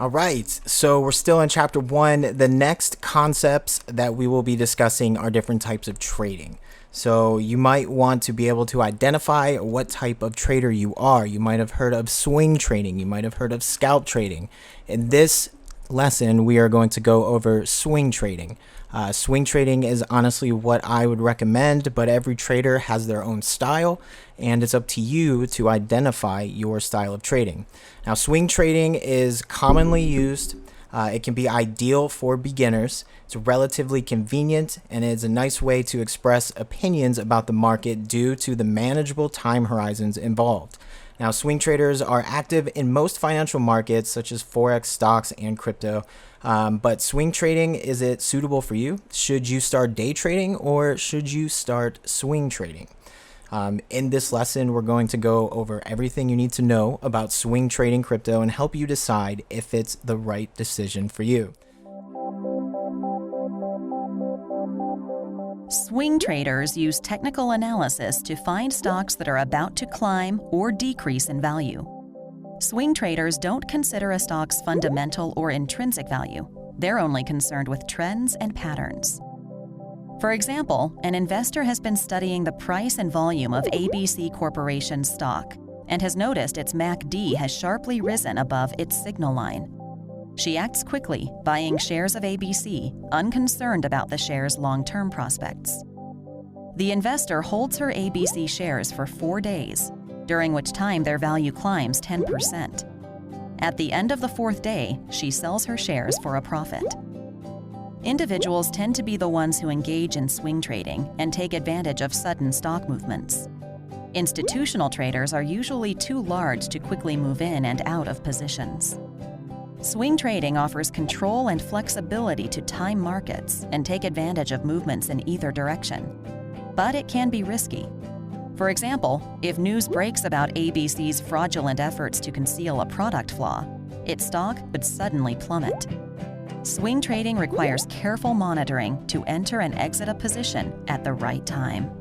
All right, so we're still in chapter 1. The next concepts that we will be discussing are different types of trading. So you might want to be able to identify what type of trader you are. You might have heard of swing trading. You might have heard of scalp trading. In this lesson, we are going to go over swing trading. Swing trading is honestly what I would recommend, but every trader has their own style, and it's up to you to identify your style of trading. Now, swing trading is commonly used. It can be ideal for beginners. It's relatively convenient, and it's a nice way to express opinions about the market due to the manageable time horizons involved. Now, swing traders are active in most financial markets, such as forex, stocks, and crypto. But swing trading, is it suitable for you? Should you start day trading or should you start swing trading? In this lesson, we're going to go over everything you need to know about swing trading crypto and help you decide if it's the right decision for you. Swing traders use technical analysis to find stocks that are about to climb or decrease in value. Swing traders don't consider a stock's fundamental or intrinsic value. They're only concerned with trends and patterns. For example, an investor has been studying the price and volume of ABC Corporation's stock and has noticed its MACD has sharply risen above its signal line. She acts quickly, buying shares of ABC, unconcerned about the share's long-term prospects. The investor holds her ABC shares for 4 days, during which time their value climbs 10%. At the end of the 4th day, she sells her shares for a profit. Individuals tend to be the ones who engage in swing trading and take advantage of sudden stock movements. Institutional traders are usually too large to quickly move in and out of positions. Swing trading offers control and flexibility to time markets and take advantage of movements in either direction. But it can be risky. For example, if news breaks about ABC's fraudulent efforts to conceal a product flaw, its stock would suddenly plummet. Swing trading requires careful monitoring to enter and exit a position at the right time.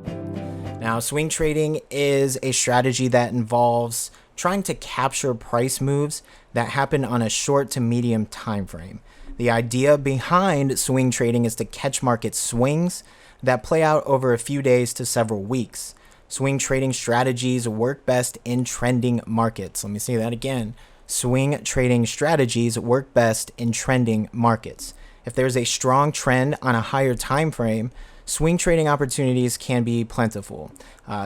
Now, swing trading is a strategy that involves trying to capture price moves that happen on a short to medium time frame. The idea behind swing trading is to catch market swings that play out over a few days to several weeks. Swing trading strategies work best in trending markets. Let me say that again. Swing trading strategies work best in trending markets. If there's a strong trend on a higher time frame, swing trading opportunities can be plentiful.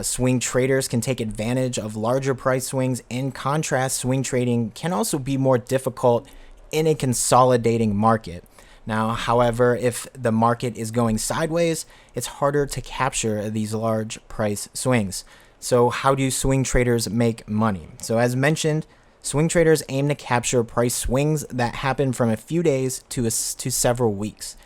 Swing traders can take advantage of larger price swings. In contrast, swing trading can also be more difficult in a consolidating market. Now, however, if the market is going sideways, it's harder to capture these large price swings. So how do swing traders make money? So as mentioned, swing traders aim to capture price swings that happen from a few days to several weeks.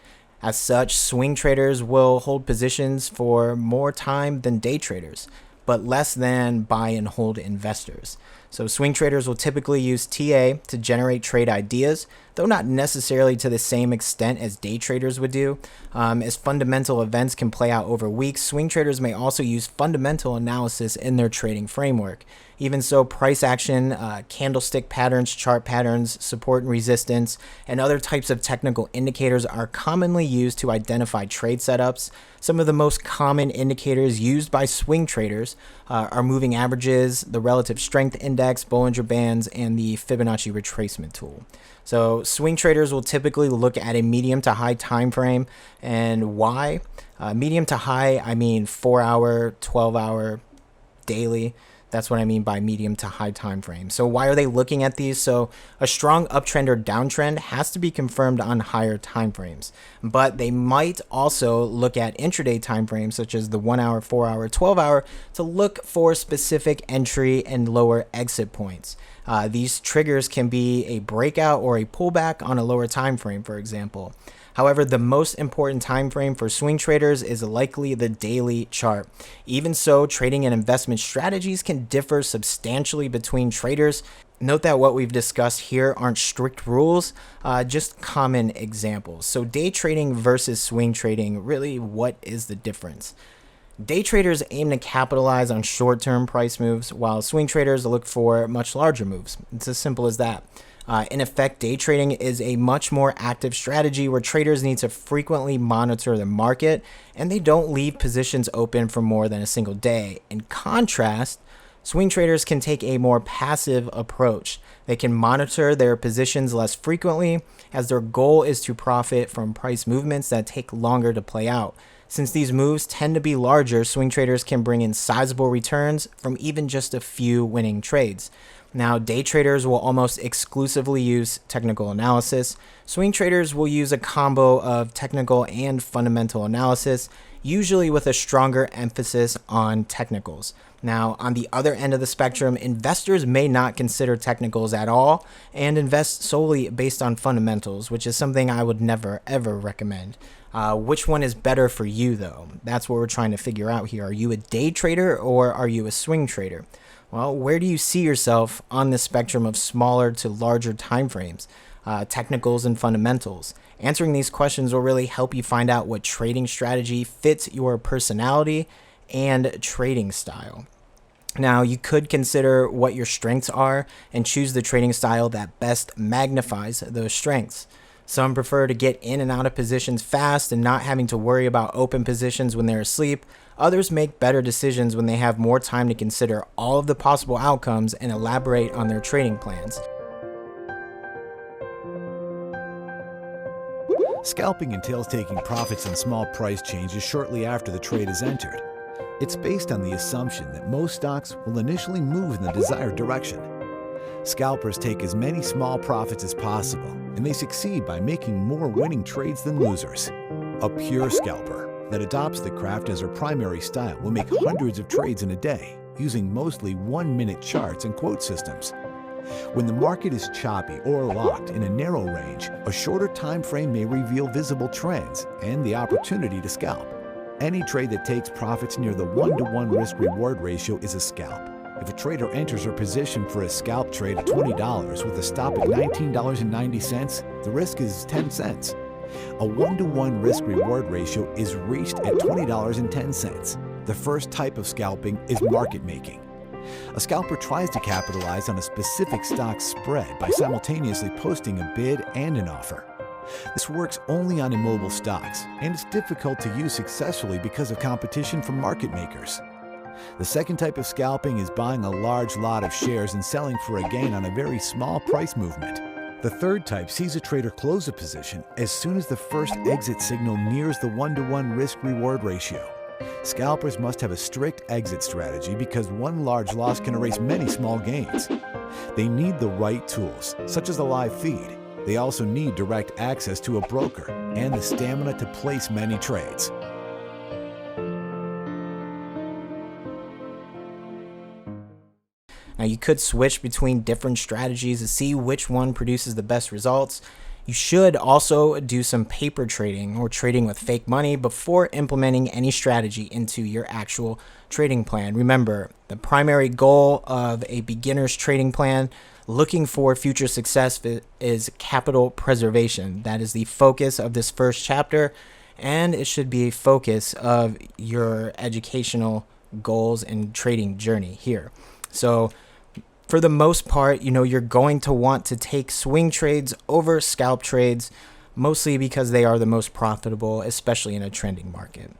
As such, swing traders will hold positions for more time than day traders, but less than buy and hold investors. So swing traders will typically use TA to generate trade ideas, though not necessarily to the same extent as day traders would do. As fundamental events can play out over weeks, swing traders may also use fundamental analysis in their trading framework. Even so, price action, candlestick patterns, chart patterns, support and resistance, and other types of technical indicators are commonly used to identify trade setups. Some of the most common indicators used by swing traders are moving averages, the relative strength index, Bollinger Bands, and the Fibonacci retracement tool. So swing traders will typically look at a medium to high time frame. And why? Medium to high, I mean 4-hour, 12-hour, daily. That's what I mean by medium to high time frame. So why are they looking at these? So a strong uptrend or downtrend has to be confirmed on higher time frames, but they might also look at intraday time frames such as the 1-hour, 4-hour, 12-hour to look for specific entry and lower exit points. These triggers can be a breakout or a pullback on a lower time frame, for example. However, the most important time frame for swing traders is likely the daily chart. Even so, trading and investment strategies can differ substantially between traders. Note that what we've discussed here aren't strict rules, just common examples. So day trading versus swing trading, really, what is the difference? Day traders aim to capitalize on short-term price moves, while swing traders look for much larger moves. It's as simple as that. In effect, day trading is a much more active strategy where traders need to frequently monitor the market and they don't leave positions open for more than a single day. In contrast, swing traders can take a more passive approach. They can monitor their positions less frequently as their goal is to profit from price movements that take longer to play out. Since these moves tend to be larger, swing traders can bring in sizable returns from even just a few winning trades. Now, day traders will almost exclusively use technical analysis. Swing traders will use a combo of technical and fundamental analysis, usually with a stronger emphasis on technicals. Now, on the other end of the spectrum, investors may not consider technicals at all and invest solely based on fundamentals, which is something I would never, ever recommend. Which one is better for you, though? That's what we're trying to figure out here. Are you a day trader or are you a swing trader? Well, where do you see yourself on the spectrum of smaller to larger time frames, technicals and fundamentals? Answering these questions will really help you find out what trading strategy fits your personality and trading style. Now, you could consider what your strengths are and choose the trading style that best magnifies those strengths. Some prefer to get in and out of positions fast and not having to worry about open positions when they're asleep. Others make better decisions when they have more time to consider all of the possible outcomes and elaborate on their trading plans. Scalping entails taking profits on small price changes shortly after the trade is entered. It's based on the assumption that most stocks will initially move in the desired direction. Scalpers take as many small profits as possible, and they succeed by making more winning trades than losers. A pure scalper that adopts the craft as her primary style will make hundreds of trades in a day, using mostly 1-minute charts and quote systems. When the market is choppy or locked in a narrow range, a shorter time frame may reveal visible trends and the opportunity to scalp. Any trade that takes profits near the 1-to-1 risk-reward ratio is a scalp. If a trader enters her position for a scalp trade at $20 with a stop at $19.90, the risk is 10 cents. A 1-to-1 risk-reward ratio is reached at $20.10. The first type of scalping is market making. A scalper tries to capitalize on a specific stock's spread by simultaneously posting a bid and an offer. This works only on immobile stocks, and it's difficult to use successfully because of competition from market makers. The second type of scalping is buying a large lot of shares and selling for a gain on a very small price movement. The third type sees a trader close a position as soon as the first exit signal nears the 1-to-1 risk-reward ratio. Scalpers must have a strict exit strategy because one large loss can erase many small gains. They need the right tools, such as a live feed. They also need direct access to a broker and the stamina to place many trades. Now, you could switch between different strategies to see which one produces the best results. You should also do some paper trading or trading with fake money before implementing any strategy into your actual trading plan. Remember, the primary goal of a beginner's trading plan looking for future success is capital preservation. That is the focus of this first chapter, and it should be a focus of your educational goals and trading journey here. So for the most part, you're going to want to take swing trades over scalp trades, mostly because they are the most profitable, especially in a trending market.